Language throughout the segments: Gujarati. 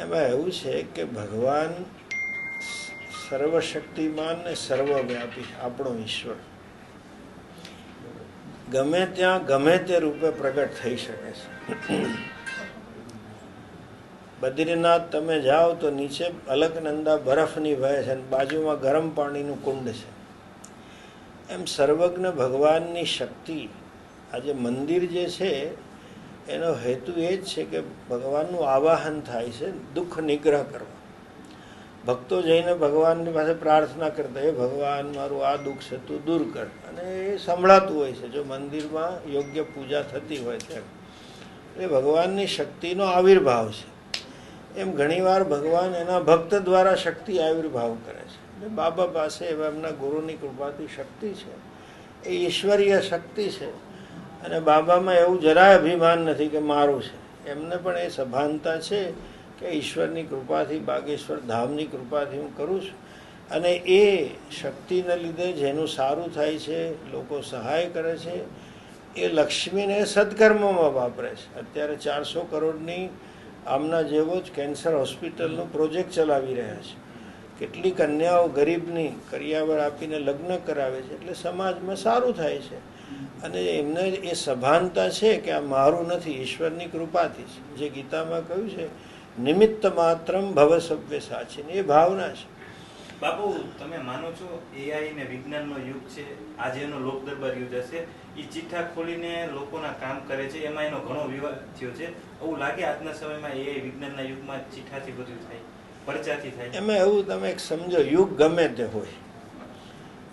એમાં એવું છે કે ભગવાન સર્વશક્તિમાન ને સર્વવ્યાપી આપણો ઈશ્વર ગમે ત્યાં ગમે તે રૂપે પ્રગટ થઈ શકે છે. બદ્રીનાથ તમે જાઓ તો નીચે અલકનંદા બરફની વહે છે અને બાજુમાં ગરમ પાણીનું કુંડ છે. એમ સર્વજ્ઞ ભગવાનની શક્તિ, આજે મંદિર જે છે એનો હેતુ એ જ છે કે ભગવાનનું આવાહન થાય છે દુઃખ નિગ્રહ કરવા. ભક્તો જઈને ભગવાનની પાસે પ્રાર્થના કરતા, એ ભગવાન મારું આ દુઃખ છે તું દૂર કર, અને એ સંભળાતું હોય છે જો મંદિરમાં યોગ્ય પૂજા થતી હોય તેમ. એ ભગવાનની શક્તિનો આવિર્ભાવ છે. એમ ઘણીવાર ભગવાન એના ભક્ત દ્વારા શક્તિ આવિર્ભાવ કરે છે. એટલે બાબા પાસે એમના ગુરુની કૃપાથી શક્તિ છે, એ ઈશ્વરીય શક્તિ છે. અને બાબામાં એવું જરાય અભિમાન નથી કે મારું છે. એમને પણ એ સભાનતા છે કે ઈશ્વરની કૃપાથી, બાગેશ્વર ધામની કૃપાથી હું કરું છું. અને એ શક્તિને લીધે જેનું સારું થાય છે, લોકો સહાય કરે છે, એ લક્ષ્મીને સદકર્મમાં વાપરે છે. અત્યારે 400 કરોડની આમના જેવો જ કેન્સર હોસ્પિટલનો પ્રોજેક્ટ ચલાવી રહ્યા છે. કેટલી કન્યાઓ ગરીબની કરિયાવર આપીને લગ્ન કરાવે છે. એટલે સમાજમાં સારું થાય છે. અને એમને એ સભાનતા છે કે આ મારું નથી, ઈશ્વરની કૃપાથી છે. જે ગીતામાં કહ્યું છે નિમિત્ત માત્રમ ભવ સભ્ય સાચીને, એ ભાવના છે. બાપુ, તમે માનો છો એઆઈ ને વિજ્ઞાનનો યુગ છે, આજે એનો લોક દરબાર યુગ હશે, એ ચિઠ્ઠા ખોલીને લોકોના કામ કરે છે, એમાં એનો ઘણો વિવાદ થયો છે. એવું લાગે આજના સમયમાં એઆઈ વિજ્ઞાનના યુગમાં ચિઠ્ઠાથી બધું થાય, પરચાથી થાય? એમાં એવું તમે એક સમજો, યુગ ગમે તે હોય,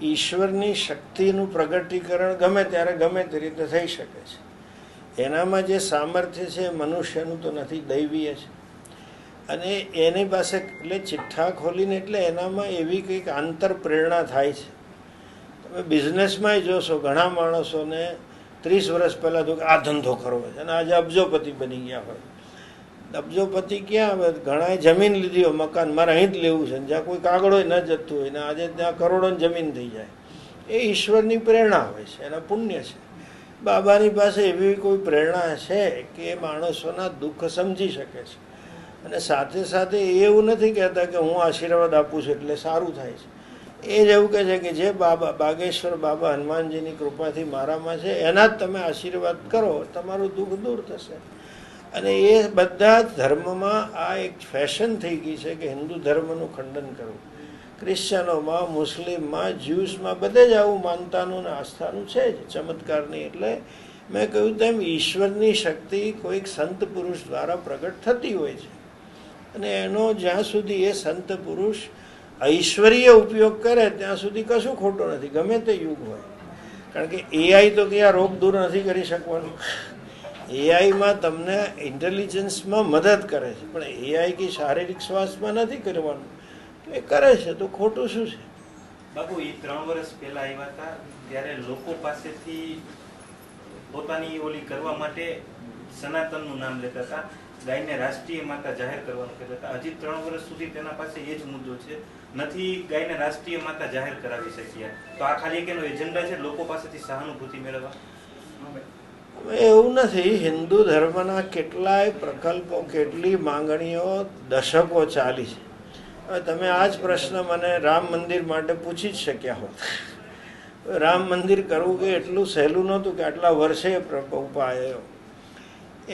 ઈશ્વરની શક્તિનું પ્રગટીકરણ ગમે ત્યારે ગમે તે રીતે થઈ શકે છે. એનામાં જે સામર્થ્ય છે મનુષ્યનું તો નથી, દૈવીય છે. અને એની પાસે એટલે ચિઠ્ઠા ખોલીને એટલે એનામાં એવી કંઈક આંતર પ્રેરણા થાય છે. તમે બિઝનેસમાંય જોશો, ઘણા માણસોને 30 વર્ષ પહેલાં તો આ ધંધો કરવો છે અને આજે અબજોપતિ બની ગયા હોય. અબજોપતિ ક્યાં આવે? ઘણાએ જમીન લીધી હોય, મકાન મારે અહીં જ લેવું છે, જ્યાં કોઈ કાગળો ન જતું હોય ને આજે ત્યાં કરોડોની જમીન થઈ જાય. એ ઈશ્વરની પ્રેરણા હોય છે, એના પુણ્ય છે. બાબાની પાસે એવી કોઈ પ્રેરણા છે કે એ માણસોના દુઃખ સમજી શકે છે. અને સાથે સાથે એવું નથી કહેતા કે હું આશીર્વાદ આપું છું એટલે સારું થાય છે. એ જ એવું કહે છે કે જે બાબા બાગેશ્વર બાબા હનુમાનજીની કૃપાથી મારામાં છે એના જ તમે આશીર્વાદ કરો, તમારું દુઃખ દૂર થશે. અને એ બધા જ ધર્મમાં આ એક ફેશન થઈ ગઈ છે કે હિન્દુ ધર્મનું ખંડન કરવું. ક્રિશ્ચનોમાં, મુસ્લિમમાં, જ્યુસમાં બધે જ આવું માનતાનું ને આસ્થાનું છે જ, ચમત્કારની. એટલે મેં કહ્યું તેમ ઈશ્વરની શક્તિ કોઈક સંત પુરુષ દ્વારા પ્રગટ થતી હોય છે. અને એનો જ્યાં સુધી એ સંત પુરુષ ઐશ્વર્ય ઉપયોગ કરે ત્યાં સુધી કશું ખોટું નથી, ગમે તે યુગ હોય. કારણ કે એઆઈ તો કે આ રોગ દૂર નથી કરી શકવાનું. એઆઈમાં તમને ઇન્ટેલિજન્સમાં મદદ કરે છે, પણ એઆઈ કે શારીરિક સ્વાસ્થ્યમાં નથી કરવાનું. એ કરે છે તો ખોટું શું છે? બાપુ, એ 3 વર્ષ પહેલા આવ્યા હતા ત્યારે લોકો પાસેથી પોતાની ઓલી કરવા માટે સનાતનનું નામ લેતા હતા, ગાયને રાષ્ટ્રીય માતા જાહેર કરવાનું કહેતા હતા. હજી 3 વર્ષ સુધી તેના પાસે એ જ મુદ્દો છે, નથી ગાયને રાષ્ટ્રીય માતા જાહેર કરાવી શક્યા. તો આ ખાલી એક એનો એજન્ડા છે લોકો પાસેથી સહાનુભૂતિ મેળવવા? એવું નથી. હિન્દુ ધર્મના કેટલાય પ્રકલ્પો, કેટલી માંગણીઓ દશકો ચાલી છે. હવે તમે આ જ પ્રશ્ન મને રામ મંદિર માટે પૂછી જ શક્યા હોત. રામ મંદિર કરવું કે એટલું સહેલું નહોતું કે આટલા વર્ષે ઉપાયો.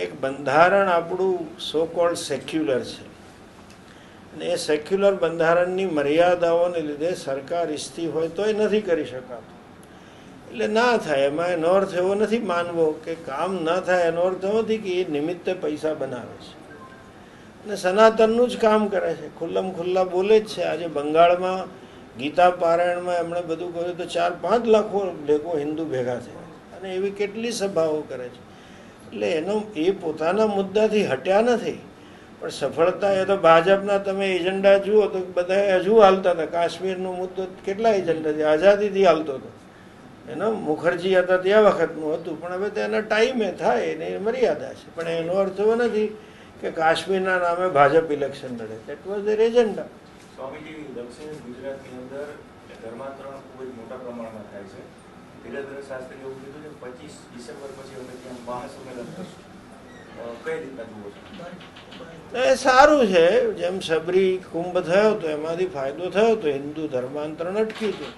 એક બંધારણ આપણું સો કોલ્ડ સેક્યુલર છે, અને એ સેક્યુલર બંધારણની મર્યાદાઓને લીધે સરકાર ઈચ્છતી હોય તોય નથી કરી શકાતું. એટલે ના થાય. એમાં એનો અર્થ એવો નથી માનવો કે કામ ના થાય, એનો અર્થ એવો નથી કે એ નિમિત્તે પૈસા બનાવે છે અને સનાતનનું જ કામ કરે છે. ખુલ્લમ ખુલ્લા બોલે જ છે. આજે બંગાળમાં ગીતા પારાયણમાં એમણે બધું કર્યું તો 4-5 લાખો લોકો હિન્દુ ભેગા થયા, અને એવી કેટલી સભાઓ કરે છે. એટલે એનો એ પોતાના મુદ્દાથી હટ્યા નથી, પણ સફળતા એ તો ભાજપના તમે એજન્ડા જુઓ તો બધા હજુ હાલતા હતા. કાશ્મીરનો મુદ્દો કેટલા એજન્ડા છે, આઝાદીથી હાલતો હતો. એનો મુખર્જી હતા ત્યાં વખતનું હતું, પણ હવે તેના ટાઈમે થાય એની મર્યાદા છે. પણ એનો અર્થ એવો નથી કે કાશ્મીરના નામે ભાજપ ઇલેક્શન લડે. That was there agenda. Swamiji, દક્ષિણ ગુજરાતની અંદર ધર્માંતરણ ખૂબ જ મોટા પ્રમાણમાં થાય છે. ધીરે ધીરે શાસ્ત્રી એવું કીધું છે 25 ડિસેમ્બર પછી અમે ત્યાં મહાસંમેલન કરશું. કઈ રીતના જુઓ છો? એ સારું છે. જેમ સબરી કુંભ થયો તો એમાંથી ફાયદો થયો તો હિન્દુ ધર્માંતરણ અટક્યું હતું.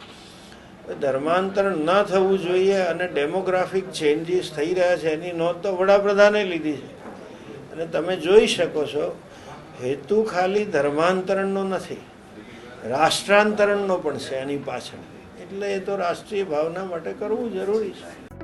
ધર્માંતરણ ન થવું જોઈએ અને ડેમોગ્રાફિક ચેન્જીસ થઈ રહ્યા છે એની નોંધ તો વડાપ્રધાને લીધી છે. અને તમે જોઈ શકો છો હેતુ ખાલી ધર્માંતરણનો નથી, રાષ્ટ્રાંતરણનો પણ છે એની પાછળ. એટલે એ તો રાષ્ટ્રીય ભાવના માટે કરવું જરૂરી છે.